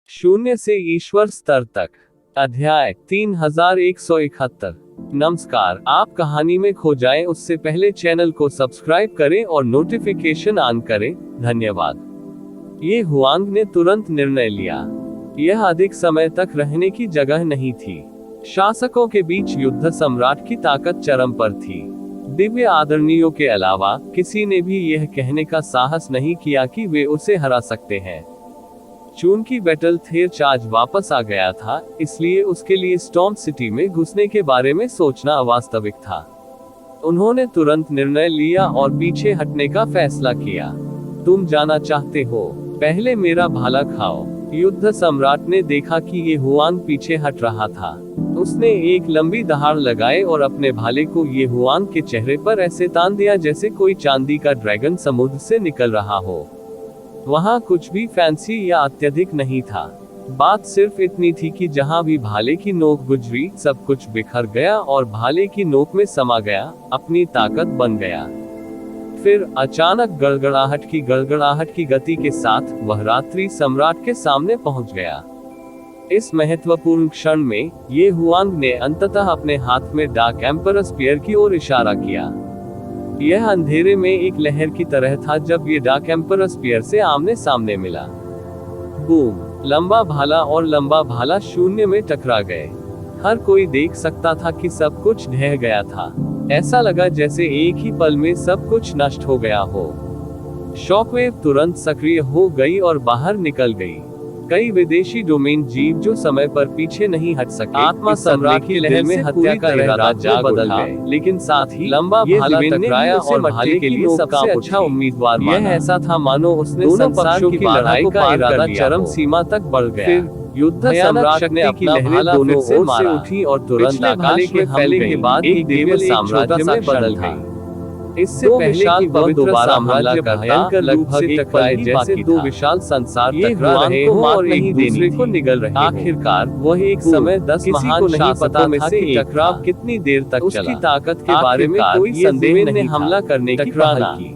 शून्य से ईश्वर स्तर तक। अध्याय 3171। नमस्कार, आप कहानी में खो जाएं उससे पहले चैनल को सब्सक्राइब करें और नोटिफिकेशन ऑन करें। धन्यवाद। ये हुआंग ने तुरंत निर्णय लिया। यह अधिक समय तक रहने की जगह नहीं थी। शासकों के बीच युद्ध सम्राट की ताकत चरम पर थी। दिव्य आदरणीयों के अलावा किसी ने भी यह कहने का साहस नहीं किया कि वे उसे हरा सकते हैं। चूंकि बैटल थेर चार्ज वापस आ गया था, इसलिए उसके लिए स्टॉर्म सिटी में घुसने के बारे में सोचना अवास्तविक था। उन्होंने तुरंत निर्णय लिया और पीछे हटने का फैसला किया। तुम जाना चाहते हो? पहले मेरा भाला खाओ। युद्ध सम्राट ने देखा कि ये हुआंग पीछे हट रहा था। उसने एक लंबी दहाड़ लगाए और अपने भाले को ये हुआंग के चेहरे पर ऐसे तान दिया जैसे कोई चांदी का ड्रैगन समुद्र से निकल रहा हो। वहां कुछ भी फैंसी या अत्यधिक नहीं था। बात सिर्फ इतनी थी कि जहां भी भाले की नोक गुजरी, सब कुछ बिखर गया और भाले की नोक में समा गया, अपनी ताकत बन गया। फिर अचानक गड़गड़ाहट की गति के साथ वह रात्रि सम्राट के सामने पहुंच गया। इस महत्वपूर्ण क्षण में ये हुआंग ने अंततः अपने हाथ में डार्क एम्पर स्पीयर की ओर इशारा किया। यह अंधेरे में एक लहर की तरह था जब ये डार्क एम्पर स्पीयर से आमने सामने मिला। बूम! लंबा भाला शून्य में टकरा गए। हर कोई देख सकता था कि सब कुछ ढह गया था। ऐसा लगा जैसे एक ही पल में सब कुछ नष्ट हो गया हो। शॉकवेव तुरंत सक्रिय हो गई और बाहर निकल गई। कई विदेशी डोमेन जीव जो समय पर पीछे नहीं हट सके, आत्मा सम्राट की लहर में हत्या का इरादा जाग बदल गए। लेकिन साथ ही लंबा भाला टकराया और भाले के लिए सबसे अच्छा उम्मीदवार माना। यह ऐसा था मानो उसने दोनों पक्षों की लड़ाई का इरादा चरम सीमा तक बढ़ गया। युद्ध सम्राट ने अपना भाला दोनों ओर से उठी और तुरंत आकाश में फैले के बाद एक दिव्य साम्राज्य में बदल गई। इससे पहले कि वह दोबारा हमला करता, लगभग टकराए जैसे दो विशाल संसार टकरा रहे हों और एक दूसरे को निगल रहे। आखिरकार वह एक समय 10 महान शासकों में से टकराव कितनी देर तक चला। उसकी ताकत के बारे में कोई संदेह नहीं था। हमला करने की पहल की।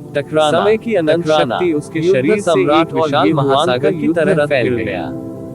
समय की अनंत शक्ति उसके शरीर से एक विशाल महासागर की तरह फैल गया।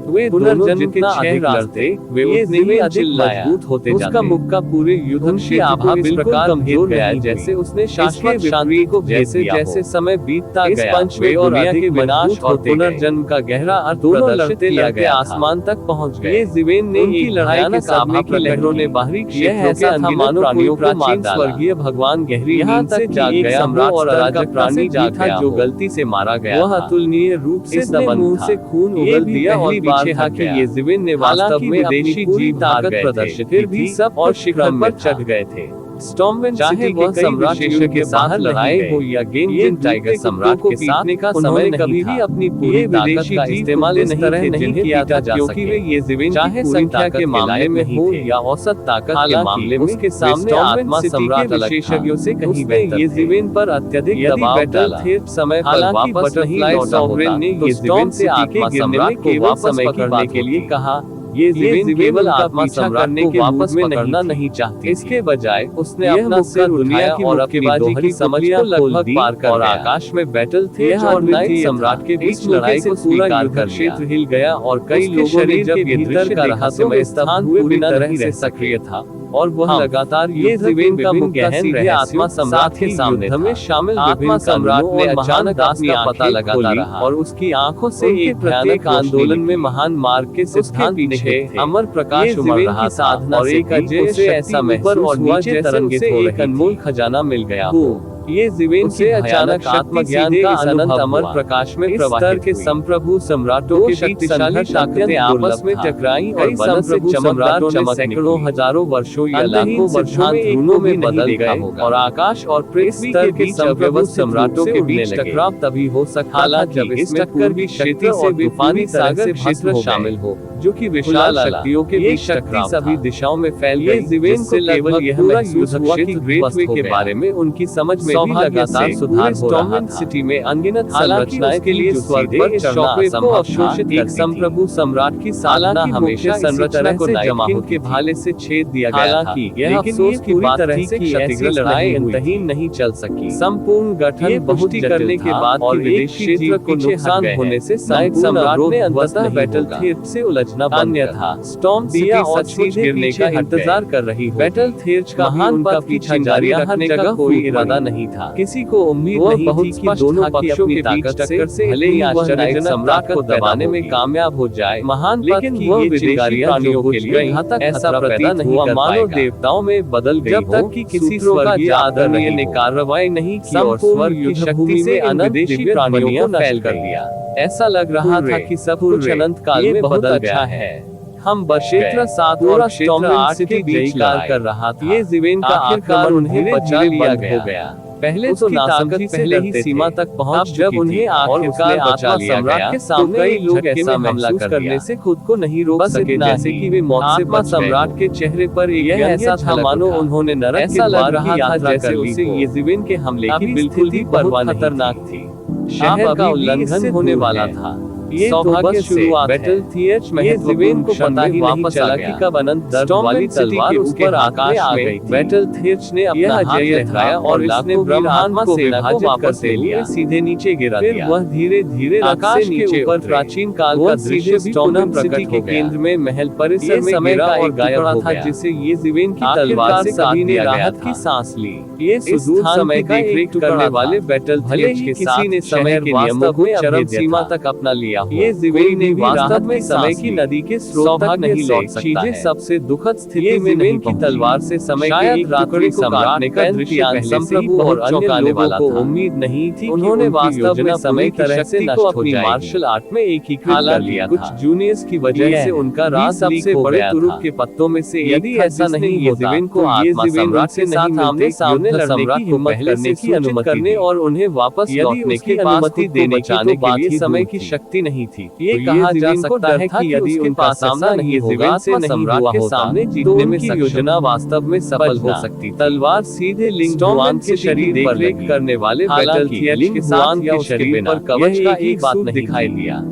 वे पुनर्जन्म के 6 रास्ते, वे उतने ही अधिक मजबूत होते जाते। उसका मुक्का पूरे युद्ध की आभा इस प्रकार गंभीर गया जैसे उसने शाश्वत शांति को जैसे समय बीतता गया, वे और अधिक विनाश और पुनर्जन्म का गहरा अर्थ प्रदर्शित किया गया। आसमान तक पहुंच गए। जीवेन ने एक भयानक आभा की लहरों ने बाहरी क्षेत्रों के अनगिनत प्राणियों को मार डाला। स्वर्गीय भगवान गहरी नींद से जाग गया और अराजक प्राणी जाग गया जो गलती से मारा गया। वह अतुलनीय रूप से दबंग था। खून उगल दिया और पीछे था कि ये जीवेन ने वास्तव में विदेशी जीव ताकत प्रदर्शित, फिर भी सब और शिखर पर चढ़ गए थे। स्टॉर्मविंड चाहे वह सम्राट के बाहर लड़ाई हो या गेंजिन टाइगर सम्राट के साथ का समय कभी भी अपनी पूरी ताकत का इस्तेमाल नहीं किया था, क्योंकि वे ये जीवेन चाहे संख्या के मामले में हो या औसत ताकत के मामले में उसके सामने आत्मा सम्राट विशेषज्ञों से कहीं बेहतर। ये जीवेन पर अत्यधिक दबाव डाला। समय पर वापस नहीं लौटा होता ने ये जीवेन से आत्मा सम्राट को वापस पकड़ने के लिए कहा। ये जीवेन केवल आत्मा सम्राट को वापस पकड़ना नहीं चाहती। इसके बजाय उसने अपना सिर दुनिया की और अपनी दोहरी समझ को लगभग पार कर और आकाश में बैटल थे और नाइट सम्राट के बीच लड़ाई को स्वीकार कर क्षेत्र हिल गया और कई लोगों ने जब ये भीतर का रहस्यमय स्थान पूरी तरह से सक्रिय था और वह लगातार ये जीवेन का मुख्य सीधे आत्मा सम्राट के सामने हमें शामिल। आत्मा सम्राट ने अचानक अपनी पता लगाता रहा और उसकी आंखों से एक भयानक आंदोलन में महान मार्ग के सिद्धांत पीछे अमर प्रकाश उमड़ रहा साधना और एक अजय ऐसा ऊपर और नीचे तरंगे से एक अनमोल खजाना मिल गया हो। ये जीवेन से अचानक आत्मज्ञान का अनंत अमर प्रकाश में प्रवाहित के संप्रभु सम्राटों के शक्तिशाली ताकतें आपस में टकराई और संप्रभु सम्राटों ने सैकड़ों हजारों वर्षों या लाखों वर्षों में बदल गए और आकाश और पृथ्वी के बीच संप्रभु सम्राटों के बीच टकराव तभी हो सकता था जब इस टक्कर की शक्ति से तूफानी सागर क्षेत्र शामिल हो, जो कि विशाल शक्तियों के बीच टकराव सभी दिशाओं में फैल गई। जीवेन से लगभग यह महसूस हुआ कि ग्रेट वे के बारे में उनकी समझ में भी लगातार सुधार हो रहा था। सिटी में अनगिनत संरचनाएं के लिए स्वर्ग पर चढ़ना असंभव था। एक संप्रभु सम्राट की साधना हमेशा संरचना को नाइकिन के भाले से छेद दिया गया था। यह अफसोस की बात थी कि ऐसी लड़ाई अंतहीन नहीं चल सकी। संपूर्ण गठन पुष्टि करने के बाद और विदेशी क्षेत्र को नुकसान होने से सम्राट ने अंततः बैटलफील्ड से उलझना बंद था। स्टॉर्म सिटी सचमुच गिरने का इंतजार कर रही हो। बैटलफील्ड का महान का पीछा जारी रखने का कोई इरादा नहीं था। किसी को उम्मीद नहीं थी कि दोनों पक्षों की ताकत से भले ही आश्चर्यजनक सम्राट को दबाने में कामयाब हो जाए, महान लेकिन वह विदेशी प्राणियों के लिए घातक ऐसा प्रतीत हुआ मानो देवताओं में बदल गई। जब तक कि किसी स्वर्गीय आदरणीय ने कार्रवाई नहीं की और स्वर्ग की शक्ति से अनंत दिव्य प्राणियों को फैल कर दिया, ऐसा लग रहा था कि सब कुछ अनंत काल में बदल गया है। हम क्षेत्र 7 और क्षेत्र 8 के बीच कार कर रहा था। ये ज़िवेन का आखिरकार उन्हें बचा लिया गया। पहले तो नासमझी पहले ही सीमा तक पहुंच, जब उन्हें आखिरकार बचा लिया गया के सामने कई लोग ऐसा हमला करने से खुद को नहीं रोक सके जैसे कि वे मौत से बच गए। सम्राट के चेहरे पर एक ऐसा था मानो उन्होंने नरक के द्वार की यात्रा कर ली हो। ये ज़िवेन के हमले की बिल्कुल ही परवाह खतरनाक थी। शहर का उल्लंघन होने वाला था। ये सौभाग्य शुरुआत बैटलफील्ड में ज़िवेन को पता ही नहीं चला कि कब अनंत दर्द वाली तलवार उसके आकाश में आ गई। बैटलफील्ड ने अपना जय लहराया और लाखों ब्रह्मांड को विभाजित करते हुए सीधे नीचे गिरा दिया। वह धीरे धीरे आकाश के ऊपर प्राचीन काल का दृश्य स्टॉर्म सिटी के केंद्र में महल परिसर में गिरा और गायब हो गया, जिसे ये ज़िवेन की तलवार से सभी ने राहत की सांस ली। ये सुदूर समय का देखरेख करने वाले बैटलफील्ड के किसी ने समय के नियमों को चरम सीमा तक अपना लिया। ये ज़िवेन ने वास्तव में समय की नदी के स्रोत तक नहीं लौट सकता है। सबसे दुखद स्थिति में ज़िवेन की तलवार से समय के एक टुकड़े को काटने का दृश्य संप्रभु और अन्य लोगों को उम्मीद नहीं थी। उन्होंने वास्तव में समय की शक्ति को अपनी मार्शल आर्ट में एकीकृत कर लिया। कुछ जूनियर्स की वजह से उनका राज सबसे बड़े तुरुप के पत्तों में से यदि ऐसा नहीं होता ज़िवेन को आत्मा सम्राट से नहीं मिलते, सामने सम्राट को हिम्मत करने की अनुमति करने और उन्हें वापस लौटने की अनुमति देने बचाने के लिए समय की शक्ति नहीं थी। ये कहा जा सकता है कि यदि उनका सामना नहीं होगा से सम्राट के सामने जीतने में योजना वास्तव में सफल हो सकती। तलवार सीधे लिंग जुआन के शरीर पर लगी करने वाले बैटलफील्ड के साथ के शरीर पर कवच का एक बात नहीं दिखाई दिया।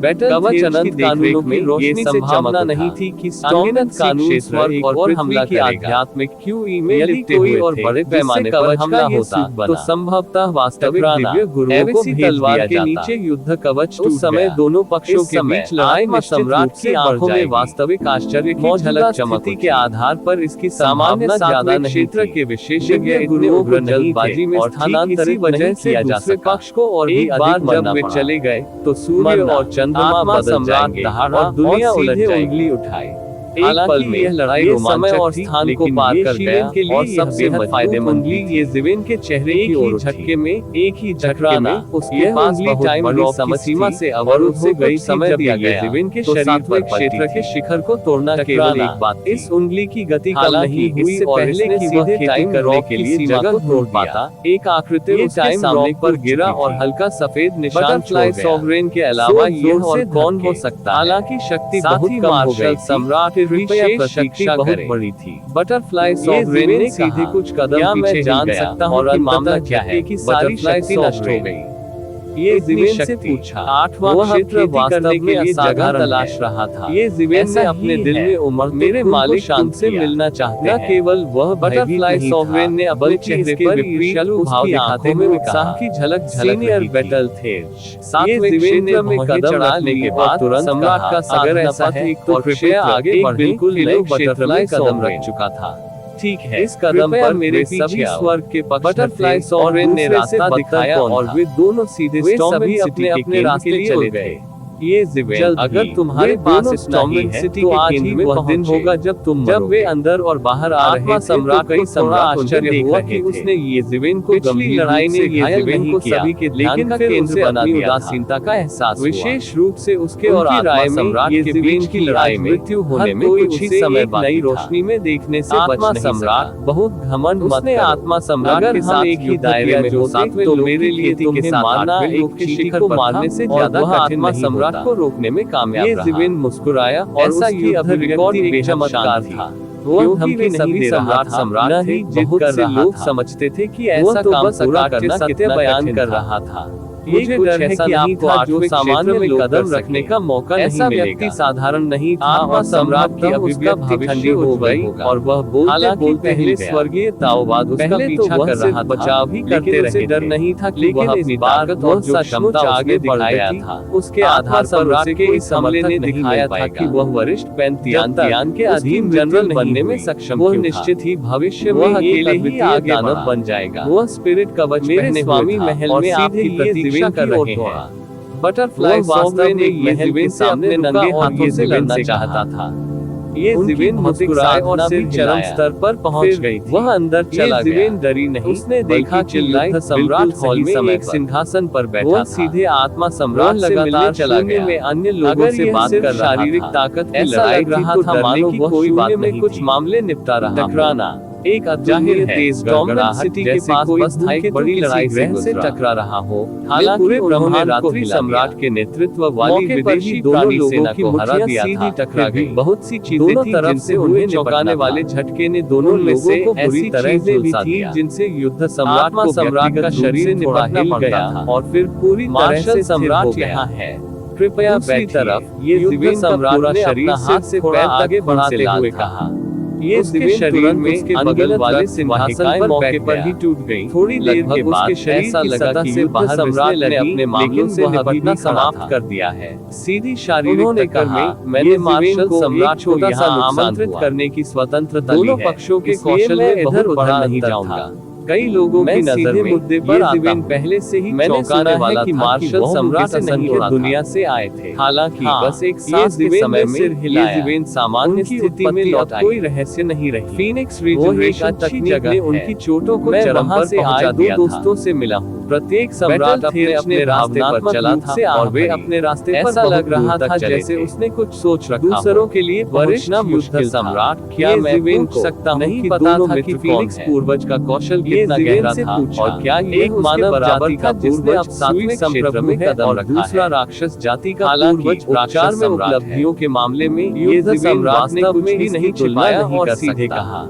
कवच अनंत कानूनों में रोशनी से चमकना नहीं थी कि अनगिनत कानून स्वर्ग और हमला की आध्यात्मिक क्यूई में लिपटे हुए और बड़े पैमाने पर हमला होता तो संभवतः वास्तविक दिव्य गुरुओं को तलवार के नीचे युद्ध कवच उस समय दोनों पक्षों के बीच लड़ाई में सम्राट की आंखों में वास्तविक आश्चर्य की झलक चमकती के आधार पर इसकी सामान्य ज्यादा क्षेत्र के विशेषज्ञ गुरुओं को जल्दबाजी में स्थानांतरित वजह से दूसरे पक्ष को और एक बार जब वे चले गए तो सूर्य और चंद्रमा बदल जाएंगे और दुनिया उलट जाएगी। उठाए एक पल में यह लड़ाई समय और स्थान को पार कर गया और सबसे फायदेमंद ये ज़िवेन के चेहरे की ओर झटके में एक ही झटकाना उसके पास टाइम सीमा से अवरुद्ध हो गई समय दिया गया। ज़िवेन के शरीर पर क्षेत्र के शिखर को तोड़ना केवल एक बात, इस उंगली की गति कम नहीं हुई और पहले कि वह टाइम करने के लिए जगह को तोड़ पाता। एक आकृति उसके सामने पर गिरा और हल्का सफेद निशान फ्लाई सॉवरेन के अलावा ये और कौन हो सकता। हालांकि शक्ति बहुत कम हो गई, सम्राट प्रतीक्षा बहुत बड़ी थी। बटरफ्लाई सॉवरेन ने सीधे कुछ कदम पीछे जान सकता हूँ और मामला क्या है कि सारी शक्ति नष्ट हो गई। ये ज़िवेन से पूछा। 8वां क्षेत्र वास्तव में लिए जगह तलाश रहा था। ये ज़िवेन ने अपने दिल में उमड़ मेरे मालिक शांत से मिलना चाहते हैं। केवल वह बटरफ्लाई सॉवरेन ने अपने चेहरे पर ईर्ष्यालु भाव दिखाते हुए उत्साह की झलक सीनियर बैटलफील्ड 7वें क्षेत्र में कदम चढ़ाने के बाद तुरंत सम्राट का अगर ऐसा है तो कृपया आगे बढ़ें। बिल्कुल नए बटरफ्लाई कदम रख चुका था। ठीक है, इस कदम पर मेरे सभी स्वर्ग के पक्ष बटरफ्लाई सॉवरेन ने रास्ता दिखाया और वे दोनों सीधे स्टॉर्म सिटी के अपने रास्ते के चले गए। ये ज़िवेन अगर तुम्हारे पास स्टॉर्म सिटी के केंद्र में वह दिन होगा जब वे अंदर और बाहर आ रहे थे। सम्राट कई सम्राट आश्चर्य हुआ कि उसने ये ज़िवेन को पिछली लड़ाई ने ये ज़िवेन को सभी के ध्यान का केंद्र बना दिया। उदासीनता का एहसास विशेष रूप से उसके और राय सम्राट के बीच की लड़ाई में मृत्यु होने में कुछ ही समय नई रोशनी में देखने से आत्मा सम्राट बहुत घमंड उसने आत्मा सम्राट के साथ एक ही दायरे में होते तो मेरे लिए तुम्हें मारना एक शिखर को मारने से ज्यादा आत्मा सम्राट को रोकने में कामयाब रहा। ये ज़िवेन मुस्कुराया और उसकी अभी रिकॉर्ड एक चमत्कार था। क्योंकि वे सभी सम्राट थे, बहुत से लोग समझते थे कि ऐसा काम पूरा करना सत्य बयान कर रहा था। मुझे डर है कि आपको जो सामान्य में कदम रखने का मौका नहीं मिलेगा। साधारण नहीं था और सम्राट की अभिव्यक्ति ठंडी हो गई और वह बोलते पहले स्वर्गीय ताओवाद उसका पीछा कर रहा था, बचाव ही करते रहे। डर नहीं था कि वह अपनी ताकत और जो क्षमता आगे दिखाया था उसके आधार सम्राट के इस हमले ने दिखाया था कि वह वरिष्ठ पैंतियान के अधीन जनरल बनने में सक्षम। वह निश्चित ही भविष्य में अकेले ही आगे दानव बन जाएगा। वह स्पिरिट कवच मेरे स्वामी महल में आपकी प्रतीक्षा कर रहे हैं। बटरफ्लाई वास्तव में ये ज़िवेन से अपने नंगे हाथों से लड़ना चाहता था। ये ज़िवेन मुस्कुराए और सिर चरम स्तर पर पहुंच गई थी। वह अंदर चला गया। ज़िवेन डरी नहीं, उसने देखा चिल्लाई सम्राट हॉल में एक सिंहासन पर बैठा था। सीधे आत्मा सम्राट लगातार चला गया में अन्य लोगों से बात कर रहा था। शारीरिक ताकत ऐसा लग रहा था मानो वह कोई बात में कुछ मामले निपटा रहा। टकराना एक जाहिर तेज गड़गड़ाहट सिटी के पास बस था, एक बड़ी लड़ाई से टकरा रहा हो। हालांकि उन्होंने रात्रि सम्राट के नेतृत्व वाली विदेशी प्राणी सेना को हरा दिया था। टकरा गई बहुत सी चीजें थी जिनसे उन्हें चौंकाने वाले झटके ने दोनों लोगों को बुरी तरह से झुलसा दिया, जिनसे युद्ध सम्राट का शरीर निपटना पड़ा था और फिर पूरी तरह से सम्राट यहाँ है। कृपया दूसरी तरफ ये ज़िवेन सम्राट ने अपना हाथ से पैर आगे बढ़ाते हुए कहा। ये उसके शरीर में उसके बगल वाले सिंहासन पर मौके पर ही टूट गई। थोड़ी देर के बाद ऐसा लगा कि युद्ध सम्राट ने अपने मामलों से निपटना समाप्त कर दिया है। सीधी शारीरिक टक्कर में मैंने मार्शल सम्राट को यहाँ आमंत्रित करने की स्वतंत्रता ली है। दोनों पक्षों के कौशल में इधर उधर नहीं जाऊंगा। कई लोगों की नजर में मुद्दे पर ज़िवेन पहले से ही चौंकाने वाला कि मार्शल सम्राट नहीं दुनिया से आए थे। हालांकि बस एक सांस के समय में ये ज़िवेन सामान्य स्थिति में लौट आई। कोई रहस्य नहीं रही। फीनिक्स रीजनरेशन तकनीक ने उनकी चोटों को चरम पर पहुंचा दिया। दोस्तों से मिला हूँ। प्रत्येक सम्राट अपने रास्ते पर चला था और वे अपने रास्ते पर ऐसा लग रहा था जैसे उसने कुछ सोच रखा। दूसरों के लिए पहुंचना मुश्किल सम्राट क्या मैं पूछ सकता हूँ? नहीं पता था कि फीनिक्स पूर्वज का कौशल कितना गहरा था और क्या ये एक मानव जाति का जिसने अब सातवें क्षेत्र में कदम रखा है। दूसरा राक्षस जाति का पूर्वज उपचार में उपलब्धियों के मामले में युद्ध सम्राट ने कुछ भी नहीं छिपाया और सीधे कहा।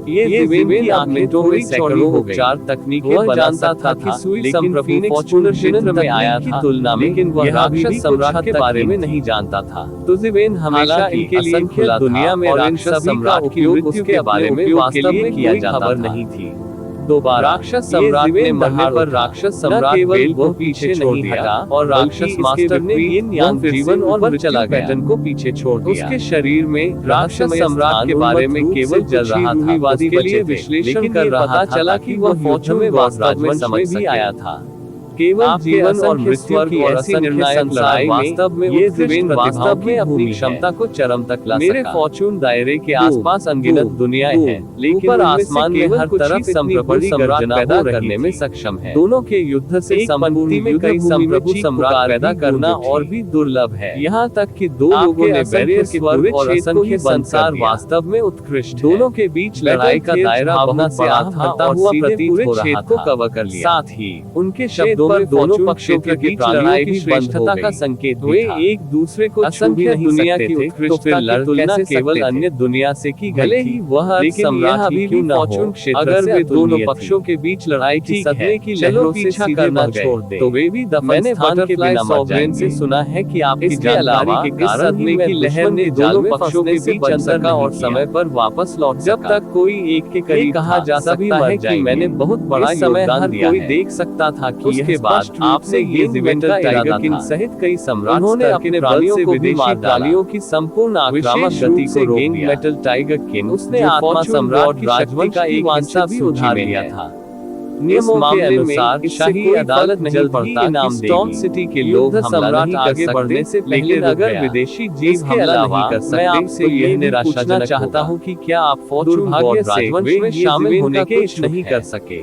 ये ज़िवेन की आंखें थोड़ी सैकड़ों उपचार तकनीकें जानता था कि सुई संप्रभु फॉर्च्यूनर क्षेत्र में आया की तुलना में, लेकिन वह राक्षस सम्राट के बारे में नहीं जानता था। तो ज़िवेन हमेशा इनके लिए खुला दुनिया में राक्षस सम्राट की मृत्यु के बारे में वास्तव में कोई खबर नहीं थी। दोबारा राक्षस सम्राट ने मरने पर राक्षस सम्राट केवल वो पीछे नहीं हटा और राक्षस मास्टर ने जीवन और मृत्यु पैटर्न को पीछे छोड़ दिया। उसके शरीर में राक्षस सम्राट के बारे में केवल जल रहा था। उसके लिए विश्लेषण कर रहा चला कि वह फौज में वास्तव में समझ भी आया था। केवल जीवन और मृत्यु की ऐसी निर्णायक लड़ाई वास्तव में ये ज़िवेन वास्तव में अपनी क्षमता को चरम तक ला सका। मेरे फॉर्चून दायरे के आसपास अनगिनत दुनियाएं हैं, लेकिन आसमान में हर तरफ संप्रभु सम्राट पैदा करने में सक्षम है। दोनों के युद्ध से संपत्ति में कई संप्रभु सम्राट पैदा करना और भी दुर्लभ है। यहाँ तक कि दो लोगों ने बैरियर के स्वर्ग और असंख्य संसार वास्तव में उत्कृष्ट। दोनों के बीच लड़ाई का दायरा भावना से आता हुआ प्रतीत हो रहा था, कवर कर लिया। साथ ही उनके शब्दों पर दोनों पक्षों के बीच लड़ाई की श्रेष्ठता का संकेत वे एक दूसरे को असंख्य दुनिया की उत्कृष्टता की तुलना केवल अन्य दुनिया से की गई थी। वह सम्राट अभी भी फॉर्चून क्षेत्र अगर वे दोनों पक्षों के बीच लड़ाई की सदमे की लहरों से पीछा करना छोड़ दे तो वे भी दफन स्थान के बिना सॉवरेन से सुना है कि आपकी जानकारी के कारण में की लहर ने दोनों पक्षों के बीच अंतर का और समय पर वापस लौट जब तक कोई एक के करीब कहा जा सकता है कि मैंने बहुत बड़ा योगदान दिया है। देख सकता था कि इसके बाद आपसे ये ज़िवेन का टाइगर किंग सहित कई सम्राट उन्होंने अपने प्राणियों को विदेशी प्राणियों की संपूर्ण आक्रामक गति को रोक दिया। मेटल टाइगर किंग उसने आत्मा सम्राट राजवंश का एक वांछा भी उठा लिया था। नियमों के अनुसार शाही अदालत नहीं पड़ता नाम स्टॉर्म सिटी के लोग सम्राट आगे बढ़ने से पहले अगर विदेशी जीव हमला नहीं कर सकते। मैं आपसे यह निराशाजनक चाहता हूँ कि क्या आप फॉर्चून भाग्य से राजवंश में शामिल होने के इच्छुक नहीं कर सके।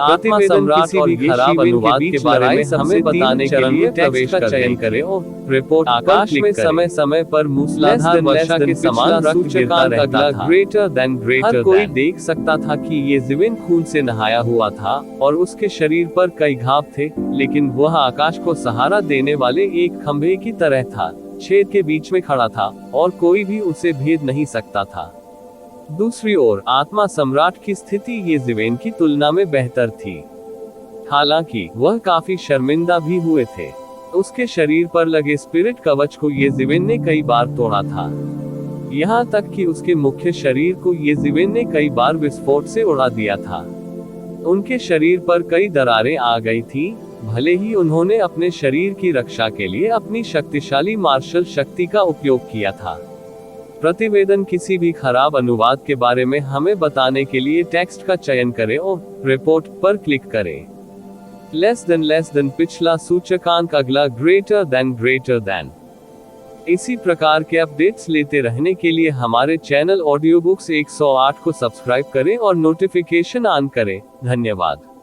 आत्मा सम्राट और खराब अनुवाद के बारे में हमें बताने के लिए प्रवेश का चयन करें और रिपोर्ट आकाश में समय समय पर मूसलाधार वर्षा के समान रक्त गिरता रहता था। ग्रेटर देन हर कोई देख सकता था कि ये ज़िवेन खून से नहाया हुआ था और उसके शरीर पर कई घाव थे, लेकिन वह आकाश को सहारा देने वाले एक खंभे की तरह था, छेद के बीच में खड़ा था और कोई भी उसे भेद नहीं सकता था। दूसरी ओर आत्मा सम्राट की स्थिति येज़ेवेन की तुलना में बेहतर थी। हालांकि वह काफी शर्मिंदा भी हुए थे। उसके शरीर पर लगे स्पिरिट कवच को येज़ेवेन ने कई बार तोड़ा था। यहाँ तक कि उसके मुख्य शरीर को येज़ेवेन ने कई बार विस्फोट से उड़ा दिया था। उनके शरीर पर कई दरारें आ गई थी, भले ही उन्होंने अपने शरीर की रक्षा के लिए अपनी शक्तिशाली मार्शल शक्ति का उपयोग किया था। प्रतिवेदन किसी भी खराब अनुवाद के बारे में हमें बताने के लिए टेक्स्ट का चयन करें और रिपोर्ट पर क्लिक करें। लेस देन पिछला सूचकांक, अगला ग्रेटर देन। इसी प्रकार के अपडेट्स लेते रहने के लिए हमारे चैनल ऑडियो बुक्स 108 को सब्सक्राइब करें और नोटिफिकेशन ऑन करें। धन्यवाद।